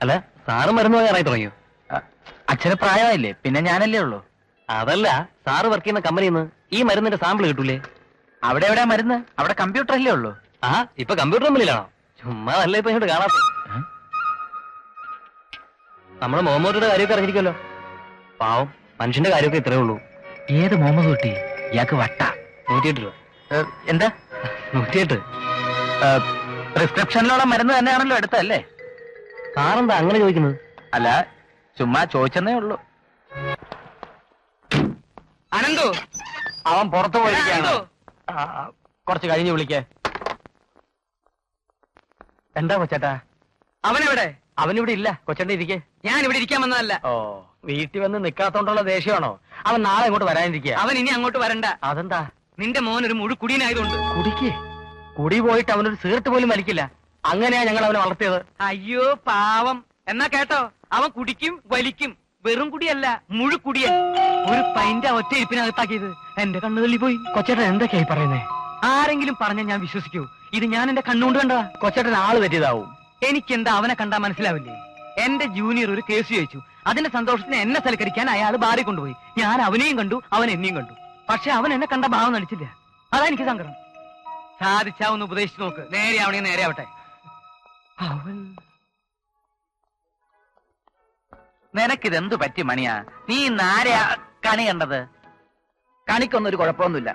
അല്ല, സാറ് മരുന്ന് വാങ്ങാറായി തുടങ്ങിയോ? അച്ഛന് പ്രായമായില്ലേ, പിന്നെ ഞാനല്ലേ ഉള്ളൂ. അതല്ല, സാറ് വർക്ക് ചെയ്യുന്ന കമ്പനിയിൽ നിന്ന് ഈ മരുന്നിന്റെ സാമ്പിൾ കിട്ടൂലേ? അവിടെ എവിടെയാ മരുന്ന്? അവിടെ കമ്പ്യൂട്ടർ അല്ലേ ഉള്ളൂ. ആ, ഇപ്പൊ കമ്പ്യൂട്ടർ കമ്പനിയിലാണോ? ചുമ്മാ നല്ല ഇപ്പൊ ഇങ്ങോട്ട് കാണാത്ത. നമ്മുടെ മുഹമ്മദിന്റെ കാര്യമൊക്കെ അറിഞ്ഞിരിക്കുമല്ലോ. പാവം, മനുഷ്യന്റെ കാര്യമൊക്കെ ഇത്രേ ഉള്ളൂ. ഏത് മുഹമ്മദ് കുട്ടി? ഇയാൾക്ക് വട്ട. 108 രൂപ. എന്താ 108? പ്രിസ്ക്രിപ്ഷനിലുള്ള മരുന്ന് തന്നെയാണല്ലോ എടുത്തല്ലേ? സാറെന്താ അങ്ങനെ ചോദിക്കുന്നത്? അല്ല, ചുമ്മാ ചോദിച്ചെന്നേ ഉള്ളൂ. അനന്തു, അവൻ പുറത്തു പോയിരിക്കുകയാണ്. കുറച്ച് കഴിഞ്ഞ് വിളിക്കേ. എന്താ കൊച്ചേട്ടാ? അവനെവിടെ? അവനിവിടെ ഇല്ല. കൊച്ചേട്ടൻ ഇരിക്കേ. ഞാൻ ഇവിടെ ഇരിക്കാൻ വന്നതല്ല. ഓ, വീട്ടിൽ വന്ന് നിക്കാത്തോണ്ടുള്ള ദേഷ്യമാണോ? അവൻ നാളെ ഇങ്ങോട്ട് വരാനിരിക്കുക. അവൻ ഇനി അങ്ങോട്ട് വരണ്ട. അതെന്താ? നിന്റെ മോൻ ഒരു മുഴുക്കുടിയനായതുകൊണ്ട്. കുടിക്കേ? കുടി പോയിട്ട് അവനൊരു സീർട്ട് പോലും വലിക്കില്ല. അങ്ങനെയാ ഞങ്ങൾ അവനെ വളർത്തിയത്. അയ്യോ പാവം. എന്നാ കേട്ടോ, അവൻ കുടിക്കും വലിക്കും. വെറും കുടിയല്ല, മുഴുക്കുടിയൻ. ഒരു പൈന്റെ ഒറ്റ ഇരിപ്പിനകത്താക്കിയത് എന്റെ കണ്ണു തള്ളി പോയി. കൊച്ചേട്ടൻ എന്തൊക്കെയായി പറയുന്നേ? ആരെങ്കിലും പറഞ്ഞ ഞാൻ വിശ്വസിക്കൂ? ഇത് ഞാൻ എന്റെ കണ്ണുകൊണ്ട് കണ്ടതാ. കൊച്ചേട്ടൻ ആള് തെറ്റിയതാവും. എനിക്കെന്താ അവനെ കണ്ടാ മനസ്സിലാവില്ലേ? എന്റെ ജൂനിയർ ഒരു കേസ് ചോദിച്ചു. അതിന്റെ സന്തോഷത്തിന് എന്നെ സൽക്കരിക്കാൻ അയാൾ ബാറി കൊണ്ടുപോയി. ഞാൻ അവനെയും കണ്ടു, അവൻ എന്നെയും കണ്ടു. പക്ഷെ അവൻ എന്നെ കണ്ട ഭാവം നടിച്ചില്ല. അതാ എനിക്ക് സങ്കടം. സാധിച്ചാവുന്ന ഉപദേശിച്ചു നോക്ക്. നേരെ ആവണേ നേരെ ആവട്ടെ. അവൻ നിനക്കിതെന്തു പറ്റി മണിയാ? നീ നാരെയാ കണി കണ്ടത്? കണിക്കൊന്നും ഒരു കുഴപ്പമൊന്നുമില്ല.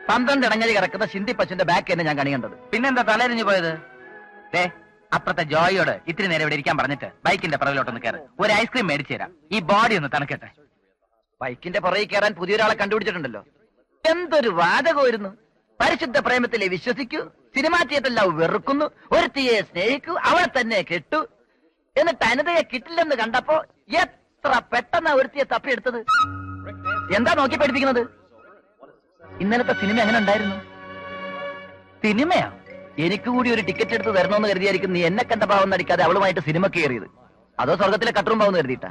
12 ഇടങ്ങഴി കിടക്കുന്ന ശിന്തി പശുവിന്റെ ബാക്ക് തന്നെ ഞാൻ കണി കണ്ടത്. പിന്നെന്താ തലരിഞ്ഞു പോയത്? ദേ, അപ്പുറത്തെ ജോയിയോട് ഇത്തിരി നേരം ഇവിടെ ഇരിക്കാൻ പറഞ്ഞിട്ട് ബൈക്കിന്റെ പുറകിലോട്ടൊന്ന് കയറി ഒരു ഐസ്ക്രീം മേടിച്ചു തരാം. ഈ ബോഡി ഒന്ന് തണുക്കട്ടെ. ബൈക്കിന്റെ പുറകെ കയറാൻ പുതിയൊരാളെ കണ്ടുപിടിച്ചിട്ടുണ്ടല്ലോ. എന്തൊരു വാചകമായിരുന്നു! പരിശുദ്ധ പ്രേമത്തിലെ വിശ്വസിക്കൂ, സിനിമാ തിയേറ്റർ ലവ് വെറുക്കുന്നു, ഒരുത്തിയെ സ്നേഹിക്കൂ, അവളെ തന്നെ കെട്ടു. എന്നിട്ട് അനിതയെ കിട്ടില്ലെന്ന് കണ്ടപ്പോ എത്ര പെട്ടെന്നാ ഒരുത്തിയെ തപ്പിയെടുത്തത്. എന്താ നോക്കി പഠിപ്പിക്കുന്നത്? ഇന്നലത്തെ സിനിമ എങ്ങനെ ഉണ്ടായിരുന്നു? സിനിമയാ? എനിക്ക് കൂടി ഒരു ടിക്കറ്റ് എടുത്ത് തരണമെന്ന് കരുതിയായിരിക്കും നീ എന്നെ കണ്ട ഭാവം നടിക്കാതെ അവളുമായിട്ട് സിനിമ കയറിയത്. അതോ സ്വർഗത്തിലെ കട്ടറും ഭാവം കരുതിയിട്ടാ?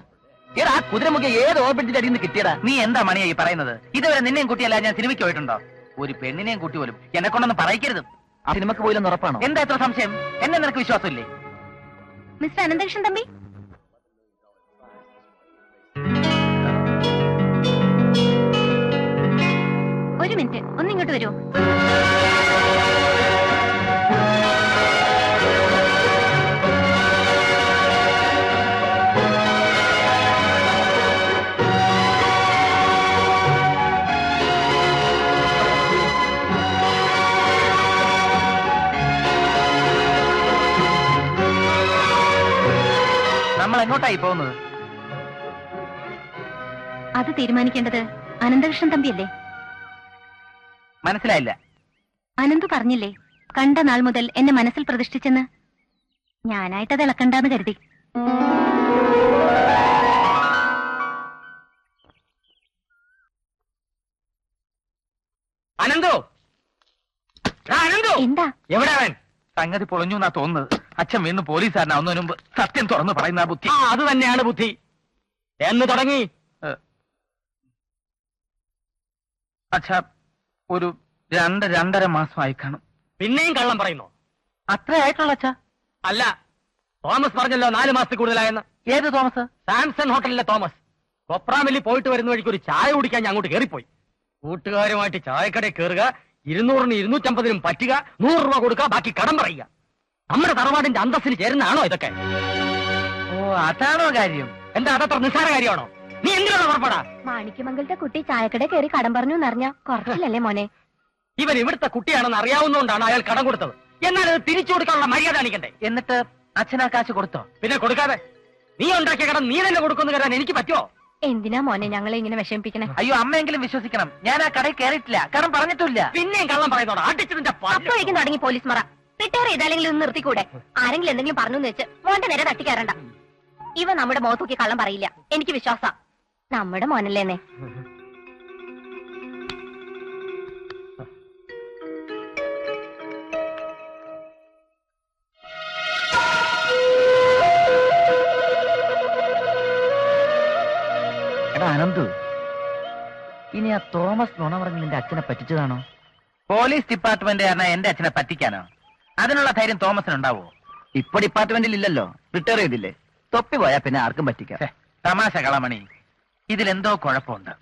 ആ കുതിരമുഖ്യ ഏത് ഓർബിറ്റിന്റെ അടിയിൽ നിന്ന് കിട്ടിയടാ? നീ എന്താ മണിയാ ഈ പറയുന്നത്? ഇതുവരെ നിന്നെയും കുട്ടിയല്ല ഞാൻ സിനിമയ്ക്ക് പോയിട്ടുണ്ടോ? ഒരു പെണ്ണിനെയും കുട്ടി പോലും എന്നെ കൊണ്ടൊന്നും പറയിക്കരുത്. ആ സിനിമക്ക് പോയില്ലെന്ന് ഉറപ്പാണോ? എന്താ എത്ര സംശയം? എന്നെ നിനക്ക് വിശ്വാസമില്ലേ? മിസ്റ്റർ അനന്തകൃഷ്ണൻ തമ്പി, ഒരു മിനിറ്റ്, ഒന്നിങ്ങോട്ട് വരൂ. നമ്മൾ എങ്ങോട്ടായി പോകുന്നത്? അത് തീരുമാനിക്കേണ്ടത് അനന്തകൃഷ്ണൻ തമ്പിയല്ലേ? മനസ്സിലായില്ല. അനന്തു പറഞ്ഞില്ലേ, കണ്ട നാൾ മുതൽ എന്നെ മനസ്സിൽ പ്രതിഷ്ഠിച്ചെന്ന്. ഞാനായിട്ടത് ഇളക്കണ്ടെന്ന് കരുതി. അനന്തോ, അനന്തോ, എന്താ? എവിടെ അവൻ? സംഗതി പൊളിഞ്ഞു എന്നാ തോന്നുന്നത്. അച്ഛൻ വീണ്ടും പോലീസുകാരനാവുന്നതിന് മുമ്പ് സത്യം തുറന്നു പറയുന്ന ബുദ്ധി. അത് തന്നെയാണ് ബുദ്ധി. എന്ന് തുടങ്ങി? അച്ഛാ, ഒരു 2-2.5 മാസമായി കാണും. പിന്നെയും കള്ളം പറയുന്നു? അത്ര ആയിട്ടുള്ള അച്ഛാ? അല്ല, തോമസ് പറഞ്ഞല്ലോ 4 മാസത്തിൽ കൂടുതലായെന്ന്. ഏത് തോമസ്? സാംസൺ ഹോട്ടലിലെ തോമസ്. കൊപ്രാമില്ലി പോയിട്ട് വരുന്ന വഴിക്ക് ഒരു ചായ കുടിക്കാൻ ഞാൻ അങ്ങോട്ട് കയറിപ്പോയി. കൂട്ടുകാരുമായിട്ട് ചായക്കടയിൽ കയറുക, 200-ന് 250-നും പറ്റുക, 100 രൂപ കൊടുക്കുക, ബാക്കി കടം പറയുക. നമ്മുടെ തറവാടിന്റെ അന്തസ്സിന് ചേരുന്നതാണോ ഇതൊക്കെ? ഓ, അതാണോ കാര്യം? എന്താ അതത്ര നിസ്സാര കാര്യമാണോ? നീ എന്തിനാണ് പുറപ്പെടാ? മാണിക്യമംഗലത്തെ കുട്ടി ചായക്കട കയറി കടം പറഞ്ഞു എന്നറിഞ്ഞ കുറച്ചില്ലല്ലേ മോനെ? ഇവൻ ഇവിടുത്തെ കുട്ടിയാണെന്ന് അറിയാവുന്നതുകൊണ്ടാണ് അയാൾ കടം കൊടുത്തത്. എന്നാൽ അത് തിരിച്ചു കൊടുക്കാനുള്ള മര്യാദ കാണിക്കണ്ടേ? എന്നിട്ട് അച്ഛനാ കാശ് കൊടുത്തോ? പിന്നെ കൊടുക്കാതെ നീ ഉണ്ടാക്കിയ കടം നീ തന്നെ കൊടുക്കുന്നു കരുതാൻ എനിക്ക് പറ്റുമോ? എന്തിനാ മോനെ ഞങ്ങളെ ഇങ്ങനെ വിഷമിപ്പിക്കണേ? അയ്യോ, അമ്മയെങ്കിലും വിശ്വസിക്കണം. ഞാൻ ആ കടയിൽ കയറിയിട്ടില്ല, കടം പറഞ്ഞിട്ടില്ല. പിന്നെയും കള്ളം പറയുന്നോടാ? അടിച്ചതിന്റെ അപ്പോഴേക്കും തുടങ്ങി പോലീസ് മറ. റിട്ടയർ ചെയ്താലെങ്കിലും ഒന്ന് നിർത്തിക്കൂടെ? ആരെങ്കിലും എന്തെങ്കിലും പറഞ്ഞു വെച്ച് മോന്റെ നേരെ തട്ടിക്കയറണ്ട. ഇവ നമ്മുടെ മുഖത്തൂക്കി കള്ളം പറയില്ല, എനിക്ക് വിശ്വാസ. നമ്മുടെ മോനല്ലേന്നെ. എടാ അനന്തു, ഇനി ആ തോമസ് നുണ പറഞ്ഞ് നിന്റെ അച്ഛനെ പറ്റിച്ചതാണോ? പോലീസ് ഡിപ്പാർട്ട്മെന്റ് കാരണം എന്റെ അച്ഛനെ പറ്റിക്കാനോ? അതിനുള്ള ധൈര്യം തോമസിനുണ്ടാവോ? ഇപ്പൊ ഡിപ്പാർട്ട്മെന്റിൽ ഇല്ലല്ലോ, റിട്ടയർ ചെയ്തില്ലേ? തൊപ്പി പോയാ പിന്നെ ആർക്കും പറ്റിക്കാം. തമാശ കളമണി, ഇതിലെന്തോ കുഴപ്പമുണ്ട്.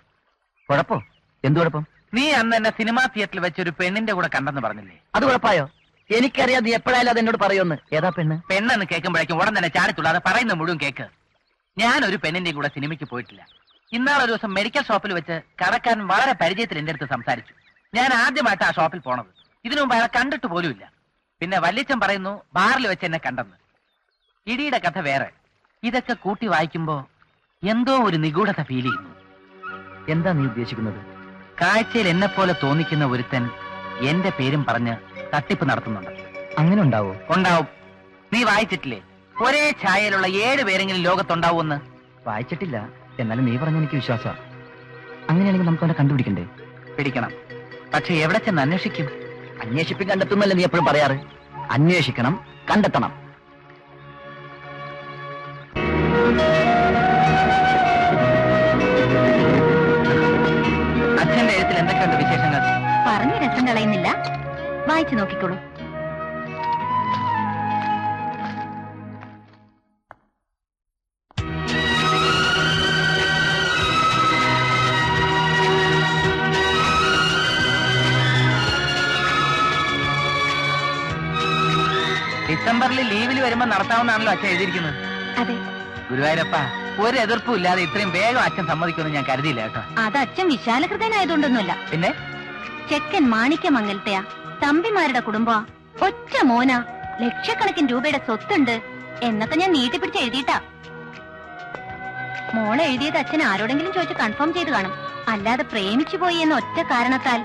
കുഴപ്പോ? എന്ത് കുഴപ്പം? നീ അന്ന് എന്നെ സിനിമാ തിയേറ്ററിൽ വെച്ച് ഒരു പെണ്ണിന്റെ കൂടെ കണ്ടെന്ന് പറഞ്ഞില്ലേ? അത് കുഴപ്പമായോ? എനിക്കറിയാം നീ എപ്പോഴായാലും അത് എന്നോട് പറയുമെന്ന്. ഏതാ പെണ്ണ്? പെണ്ണെന്ന് കേൾക്കുമ്പോഴേക്കും ഉടൻ തന്നെ ചാടിത്തുള്ളാതെ പറയുന്ന മുഴുവൻ കേക്ക്. ഞാൻ ഒരു പെണ്ണിന്റെ കൂടെ സിനിമയ്ക്ക് പോയിട്ടില്ല. ഇന്നാളൊരു ദിവസം മെഡിക്കൽ ഷോപ്പിൽ വെച്ച് കടക്കാരൻ വളരെ പരിചയത്തിൽ എന്റെ അടുത്ത് സംസാരിച്ചു. ഞാൻ ആദ്യമായിട്ട് ആ ഷോപ്പിൽ പോണത്. ഇതിനു മുമ്പ് അയാളെ കണ്ടിട്ട് പോലുമില്ല. പിന്നെ വല്യച്ഛൻ പറയുന്നു ബാറിൽ വെച്ച് എന്നെ കണ്ടെന്ന്. ഇടിയുടെ കഥ വേറെ. ഇതൊക്കെ കൂട്ടി വായിക്കുമ്പോ എന്തോ ഒരു നിഗൂഢത ഫീൽ ചെയ്യുന്നു. എന്താ നീ ഉദ്ദേശിക്കുന്നത്? കാഴ്ചയിൽ എന്നെ പോലെ തോന്നിക്കുന്ന ഒരുത്തൻ എന്റെ പേരും പറഞ്ഞ് തട്ടിപ്പ് നടത്തുന്നുണ്ട്. അങ്ങനെ ഉണ്ടാവോ? ഉണ്ടാവും. നീ വായിച്ചിട്ടില്ലേ, ഒരേ ഛായയിലുള്ള 7 പേരെങ്കിലും ലോകത്തുണ്ടാവുമെന്ന്? വായിച്ചിട്ടില്ല, എന്നാലും നീ പറഞ്ഞ എനിക്ക് വിശ്വാസമാണ്. അങ്ങനെയാണെങ്കിൽ നമുക്ക് അവനെ കണ്ടുപിടിക്കണ്ടേ? പിടിക്കണം. പക്ഷെ എവിടെ ചെന്ന് അന്വേഷിക്കും? അന്വേഷിപ്പി കണ്ടെത്തുന്നല്ലേ നീ എപ്പോഴും പറയാറ്? അന്വേഷിക്കണം, കണ്ടെത്തണം. അച്ഛന്റെ എഴുത്തിൽ എന്തൊക്കെയുണ്ട് വിശേഷങ്ങൾ? പറഞ്ഞ രസം കളയുന്നില്ല, വായിച്ചു നോക്കിക്കോളൂ. ഡിസംബറിൽ ലീവിൽ വരുമ്പോ നടത്താവുന്നതാണല്ലോ അച്ഛൻ എഴുതിയിരിക്കുന്നത്. അതെ. ഗുരുവായൂരപ്പ, ഒരു എതിർപ്പും ഇല്ലാതെ ഇത്രയും വേഗം അച്ഛൻ സമ്മതിക്കുമെന്ന് ഞാൻ കരുതിയില്ല കേട്ടോ. അത് അച്ഛൻ വിശാലഹൃദയനായതുകൊണ്ടൊന്നുമല്ല. പിന്നെ ചെക്കൻ മാണിക്യമംഗലത്തെയാ, തമ്പിമാരുടെ കുടുംബ, ഒറ്റ മോന, ലക്ഷക്കണക്കിന് രൂപയുടെ സ്വത്തുണ്ട് എന്നൊക്കെ ഞാൻ നീട്ടിപ്പിടിച്ച് എഴുതിയിട്ടാ. മോളെ എഴുതിയത് അച്ഛൻ ആരോടെങ്കിലും ചോദിച്ച് കൺഫേം ചെയ്ത് കാണും. അല്ലാതെ പ്രേമിച്ചു പോയി എന്ന ഒറ്റ കാരണത്താൽ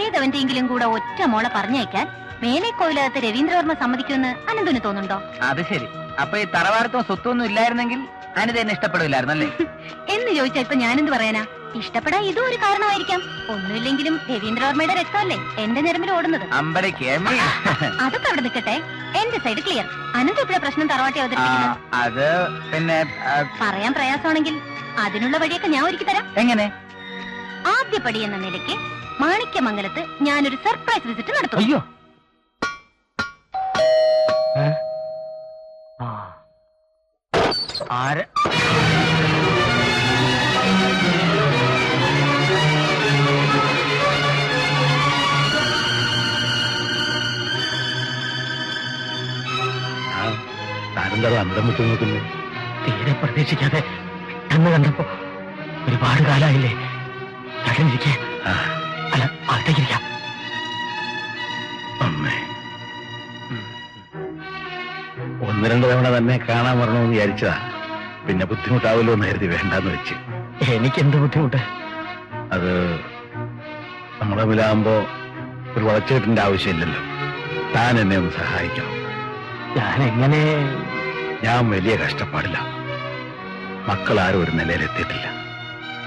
ഏതവന്റെയെങ്കിലും കൂടെ ഒറ്റ മോളെ പറഞ്ഞയക്കാൻ മേലെ കോയിലകത്ത് രവീന്ദ്രവർമ്മ സമ്മതിക്കുമെന്ന് അനന്തുന് തോന്നുന്നുണ്ടോ? അത് ശരി. അപ്പൊ ഈ തറവാടത്തോ സ്വത്തൊന്നും ഇല്ലായിരുന്നെങ്കിൽ അനിത എന്നെ ഇഷ്ടപ്പെടില്ലായിരുന്നല്ലേ എന്ന് ചോദിച്ചാ ഇപ്പൊ ഞാനെന്ത് പറയാനാ? ഇഷ്ടപ്പെടാൻ ഇതും ഒരു കാരണമായിരിക്കാം. ഒന്നുമില്ലെങ്കിലും രവീന്ദ്രവർമ്മയുടെ രക്തമല്ലേ എന്റെ ഞരമ്പിൽ ഓടുന്നത്. അമ്പടെ കേമി. അതൊക്കെ അവിടെ നിൽക്കട്ടെ, എന്റെ സൈഡ് ക്ലിയർ. അനന്ത് ഇപ്പോഴാ പ്രശ്നം തറവാട്ടി അവതരിപ്പിക്കുന്നത്. അത് പിന്നെ പറയാൻ പ്രയാസമാണെങ്കിൽ അതിനുള്ള വഴിയൊക്കെ ഞാൻ ഒരുക്കി തരാം. എങ്ങനെ? ആദ്യപടി എന്ന നിലയ്ക്ക് മാണിക്യമംഗലത്ത് ഞാനൊരു സർപ്രൈസ് വിസിറ്റ് നടത്തും. അയ്യോ, ആര്? താനെന്താ അന്തം വിട്ടു നോക്കുന്നു? തീരെ പ്രതീക്ഷിക്കാതെ എന്ന് കണ്ടപ്പോ ഒരുപാട് കാലായില്ലേ. കടന്നിരിക്കേ. അല്ല, അകത്തേക്കിരിക്കാം. അമ്മേ, 1-2 തവണ തന്നെ കാണാൻ വരണമെന്ന് വിചാരിച്ചതാ. പിന്നെ ബുദ്ധിമുട്ടാവല്ലോ എന്ന് കരുതി വേണ്ടെന്ന് വെച്ച്. എനിക്കെന്ത് ബുദ്ധിമുട്ട്? അത് നമ്മൾ തമ്മിലാകുമ്പോ ഒരു വളച്ചേട്ടിന്റെ ആവശ്യമില്ലല്ലോ. താൻ എന്നെ ഒന്ന് സഹായിക്കണം. ഞാൻ എങ്ങനെ? ഞാൻ വലിയ കഷ്ടപ്പാടില്ല. മക്കളാരും ഒരു നിലയിലെത്തിയിട്ടില്ല.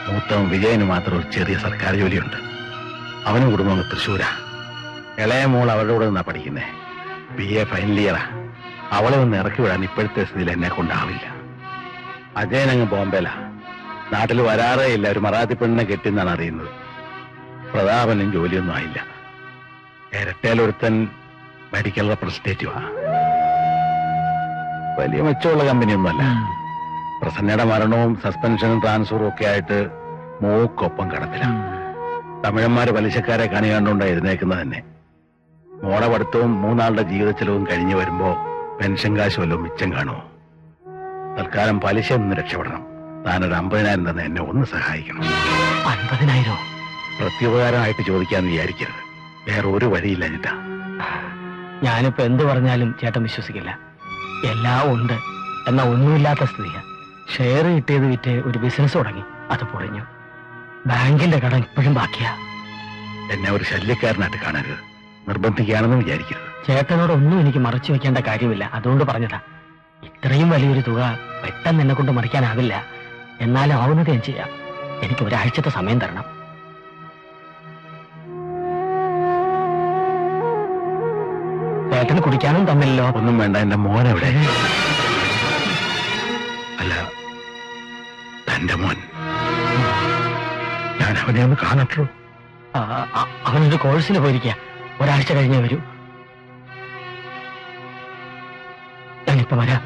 മൂത്തവൻ വിജയന് മാത്രം ഒരു ചെറിയ സർക്കാർ ജോലിയുണ്ട്. അവനും കുടുംബം തൃശ്ശൂരാ. ഇളയ മോൾ അവരുടെ കൂടെ നിന്നാ പഠിക്കുന്നേ. BA ഫൈനൽ ഇയറാ. അവളെ ഒന്ന് ഇറക്കി വിടാൻ ഇപ്പോഴത്തെ സ്ഥിതിയിൽ എന്നെ കൊണ്ടാവില്ല. അജയനങ്ങ് ബോംബെയിലാ. നാട്ടിൽ വരാറേ ഇല്ല. ഒരു മറാത്തി പെണ്ണിനെ കെട്ടിന്നാണ് അറിയുന്നത്. പ്രതാപനും ജോലിയൊന്നും ആയില്ല. ഇരട്ടയിലൊരുത്തൻ മെഡിക്കൽ റെപ്രസെന്റേറ്റീവാ. വലിയ മെച്ചമുള്ള കമ്പനിയൊന്നുമല്ല. പ്രസന്നയുടെ മരണവും സസ്പെൻഷനും ട്രാൻസ്ഫറും ഒക്കെ ആയിട്ട് മൂക്കൊപ്പം കടത്തിലാണ്. തമിഴന്മാര് പലിശക്കാരെ കണി കണ്ടുകൊണ്ടാണ് എഴുന്നേക്കുന്നത് തന്നെ. മോടെ പഠിത്തവും 3 ആളുടെ ജീവിത ചെലവും കഴിഞ്ഞു വരുമ്പോ പെൻഷൻ കാശ് വല്ലതും മിച്ചം കാണുമോ? തൽക്കാലം പലിശ ഒന്ന് രക്ഷപ്പെടണം. താനൊരു 50,000 തന്നെ എന്നെ ഒന്ന് സഹായിക്കണം. 50,000? പ്രത്യുപകാരമായിട്ട് ചോദിക്കാന്ന് വിചാരിക്കരുത്. വേറെ ഒരു വഴിയില്ല ചേട്ടാ. ഞാനിപ്പോ എന്ത് പറഞ്ഞാലും ചേട്ടൻ വിശ്വസിക്കില്ല. എല്ലാം ഉണ്ട്, എന്നാ ഒന്നുമില്ലാത്ത സ്ഥിതിയാ. ഷെയർ കിട്ടിയത് വിറ്റ് ഒരു ബിസിനസ് തുടങ്ങി, അത് പൊളിഞ്ഞു. ബാങ്കിന്റെ കടം ഇപ്പോഴും ബാക്കിയാ. എന്നെ ഒരു ശല്യക്കാരനായിട്ട് കാണരുത്. നിർബന്ധിക്കുകയാണെന്ന് വിചാരിക്കരുത്. ചേട്ടനോട് ഒന്നും എനിക്ക് മറച്ചു വെക്കേണ്ട കാര്യമില്ല, അതുകൊണ്ട് പറഞ്ഞതാ. ഇത്രയും വലിയൊരു തുക പെട്ടെന്ന് എന്നെ കൊണ്ട് മറിക്കാനാവില്ല. എന്നാലും ആവുന്നത് ഞാൻ ചെയ്യാം. എനിക്ക് ഒരാഴ്ചത്തെ സമയം തരണം. ചേട്ടന് കുടിക്കാനും തമ്മിലല്ലോ. ഒന്നും വേണ്ട. എന്റെ മോനെവിടെ? അല്ല, തന്റെ മോൻ. ഞാൻ അവനെ ഒന്ന് കാണട്ടുള്ളൂ. അവനൊരു കോഴ്സിന് പോയിരിക്കുക. ഒരാഴ്ച കഴിഞ്ഞേ വരൂ. ഞാനിപ്പോ വരാം.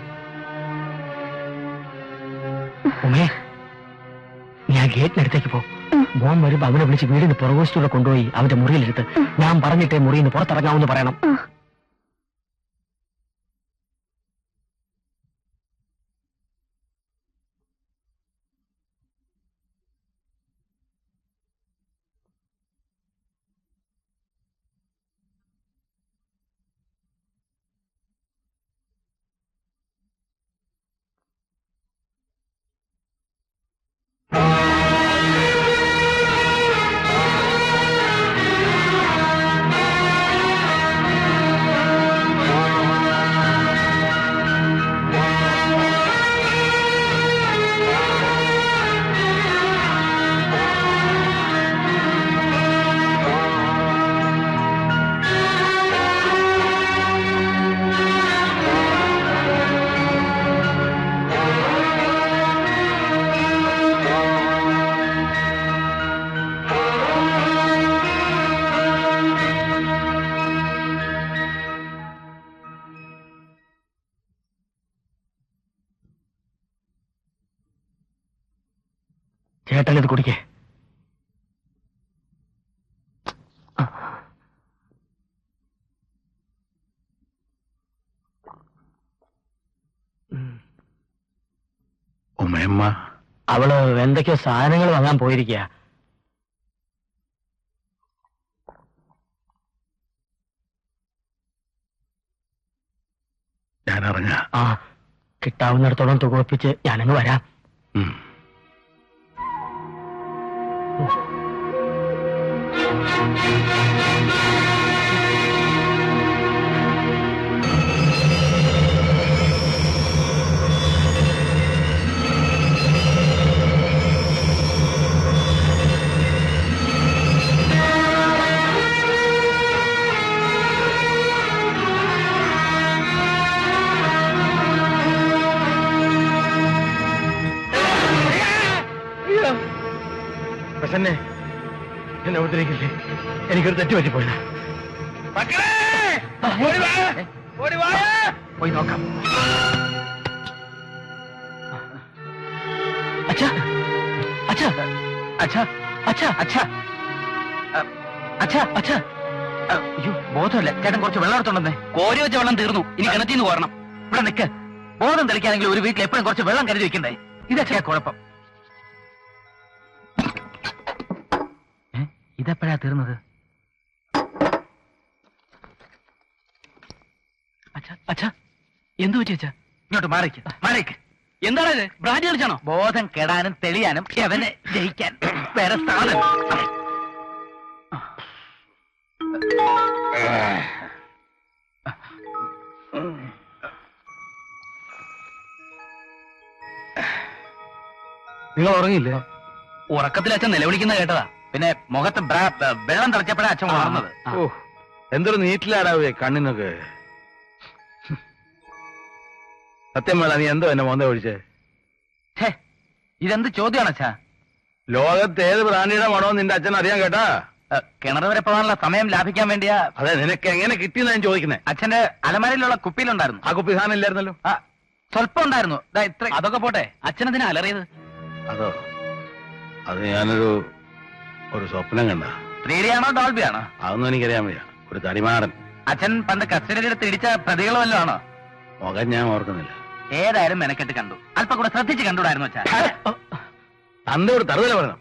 ഉമേ, ഞാൻ ഗേറ്റിനടുത്തേക്ക് പോ. മോൻ വരുമ്പോ അവനെ വിളിച്ച് വീടിന് പുറകുവശത്തൂടെ കൊണ്ടുപോയി അവന്റെ മുറിയിലെടുത്ത് ഞാൻ പറഞ്ഞിട്ടേ മുറിയിൽ നിന്ന് പുറത്തിറങ്ങാമെന്ന് പറയണം. ചേട്ടനത് കുടിക്കേ. ഉമ്മയമ്മ അവള് എന്തൊക്കെയോ സാധനങ്ങൾ വാങ്ങാൻ പോയിരിക്കുക. ഞാൻ ഇറങ്ങാം. ആ, കിട്ടാവുന്നിടത്തോളം തുക ഒപ്പിച്ച് ഞാനങ്ങ് വരാം. പ്രസന്നെ, എന്നെ ഉപദ്രവിക്കില്ലേ? എനിക്കൊരു തെറ്റ് പറ്റിപ്പോയില്ല. പോയി നോക്കാം. അച്ഛാ, അച്ഛാ, അച്ഛാ, അച്ഛാ, അച്ഛാ, അച്ഛാ, അച്ഛാ. അയ്യോ, ബോധമല്ല. ചേട്ടൻ കുറച്ച് വെള്ളം എടുത്തോണ്ടെന്നേ. കോരി വെച്ച വെള്ളം തീർന്നു. ഇനി കിണറ്റിന്ന് കോരണം. ഇവിടെ നിൽക്ക്. ബോധം തെളിക്കാനെങ്കിൽ ഒരു വീട്ടിൽ എപ്പോഴും കുറച്ച് വെള്ളം കരുതി വെക്കണ്ടേ? ഇതൊക്കെയാ കുഴപ്പം. ഇതെപ്പോഴാ തീർന്നത്? അച്ഛാ, അച്ഛാ, എന്തു പറ്റി അച്ഛാ? ഇങ്ങോട്ട് മാറിക്ക്, മാറിക്ക്. എന്താണ് ഇത്? ബ്രാൻഡ് കളിച്ചാണോ? ബോധം കെടാനും തെളിയാനും അവനെ ജയിക്കാൻ വേറെ സാധനം. നിങ്ങൾ ഉറങ്ങിയില്ലേ? ഉറക്കത്തിൽ അച്ഛൻ നിലവിളിക്കുന്ന കേട്ടതാ. പിന്നെ മുഖത്ത് വെള്ളം തിളച്ചപ്പോഴാ അച്ഛൻ വളർന്നത്. ഓ, എന്തൊരു നീറ്റിലാടാവേ കണ്ണിനൊക്കെ. സത്യം വേണ്ട, നീ എന്തോ എന്നെ മോന്ത ഒഴിച്ചേ? ഇതെന്ത് ചോദ്യമാണ് അച്ഛാ? ലോകത്ത് ഏത് പ്രാണിയുടെ മണോ നിന്റെ അച്ഛൻ അറിയാൻ കേട്ടാ? കിണർ വരെ പോകാനുള്ള സമയം ലാഭിക്കാൻ വേണ്ടിയാ. അതെ, നിനക്ക് എങ്ങനെ കിട്ടിയെന്നാ ഞാൻ ചോദിക്കുന്നത്. അച്ഛന്റെ അലമാരയിലുള്ള കുപ്പിയിലുണ്ടായിരുന്നു. ആ കുപ്പി സാധനം ഇല്ലായിരുന്നല്ലോ? സ്വല്പം ഉണ്ടായിരുന്നു. അതൊക്കെ പോട്ടെ, അച്ഛനെന്തിനാ അലറിയത്? അതോ, അത് ഞാനൊരു സ്വപ്നം കണ്ട. 3D ആണോ ഡോൾബി ആണോ? അതൊന്നും എനിക്കറിയാൻ വയ്യ. ഒരു തടിമാടൻ. അച്ഛൻ പണ്ട് കസ്റ്റഡിയിലെടുത്ത് ഇടിച്ച പ്രതികൾ വല്ലോ ആണോ? മുഖം ഞാൻ ഓർക്കുന്നില്ല. ഏതായാലും മെനക്കെട്ട് കണ്ടു. അല്പം കൂടെ ശ്രദ്ധിച്ച് കണ്ടുകൂടായിരുന്നു അച്ഛാ. തന്നോട് തറുതല പറയണം.